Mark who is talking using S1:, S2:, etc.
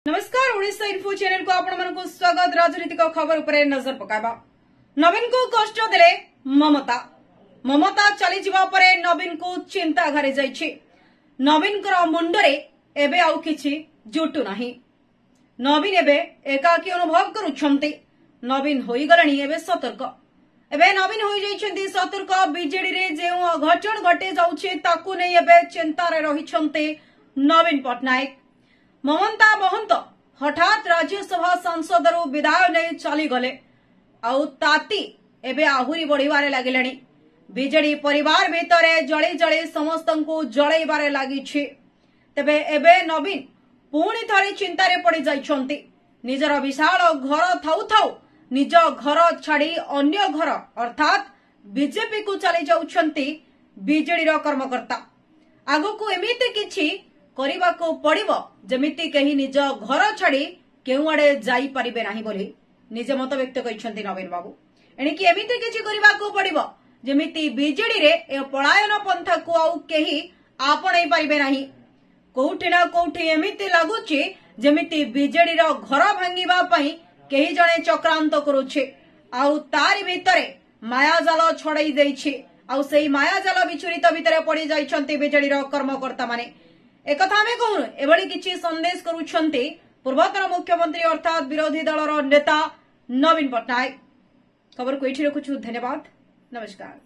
S1: नमस्कार Odisha info channel को आपण को स्वागत। राजनीतिक खबर उपरे नजर पकाबा। नवीन को कष्ट देले ममता चली जीवा परे नवीन को चिंता घारी जाइछि। नवीन कर मुंडरे एबे आउ किछि जुटु नाही। नवीन एबे एकाकी अनुभव करुछंती। नवीन होई गलणी एबे सतर्क। एबे नवीन होई जाइछंती सतर्क। बीजेडी रे जेउ अघटन घटे जाउछि ताकू नै एबे चिंता रे रहिछंती नवीन पटनायक। ममता महंत हठात राज्यसभा सांसद विदाय नहीं चली गले आउ ताती एबे आहुरी बढ़िबारे लागिलानी। बीजेडी परिवार भितरे जळी जळी समस्त को जळैबारे लागिछि। तेबे एबे नवीन पुणी थरे चिंतारे पड़ी जाइछंती। निजर विशाल घर थाउ थाउ निज घर छाड़ी अन्य घर अर्थात बीजेपी को चली जाउछंती बीजेडी रो कर्मकर्ता। आगको एमिति किछि करिबा को पड़िबो जेमिति कहीं निज घर छाड़ी केउ आड़े जाई परिबे नाही बोली निजे मत व्यक्त करिसंती नवीन बाबू। एणिकी एमिति किछि करिबा को पड़िबो जेमिति बीजेडी रे ए पलायन पंथा को आउ केही आपणै परिबे नाही। कोउठी ना कोउठी एमिति लागुछि जेमिति बीजेडी रो घर भांगीबा पई केही जणे चक्रांत करूछि आउ तारि भितरे मायाजाल छड़ाई दैछि आउ सेही मायाजाल विचुरित भितरे पड़ी जाइछंती बीजेडी रो कर्मकर्ता माने। एक आमे कहूनु एभली किछि संदेश करुछंती पूर्वतन मुख्यमंत्री अर्थात विरोधी दलर नेता नवीन पटनायक। खबर को एठी रखुछु। धन्यवाद। नमस्कार।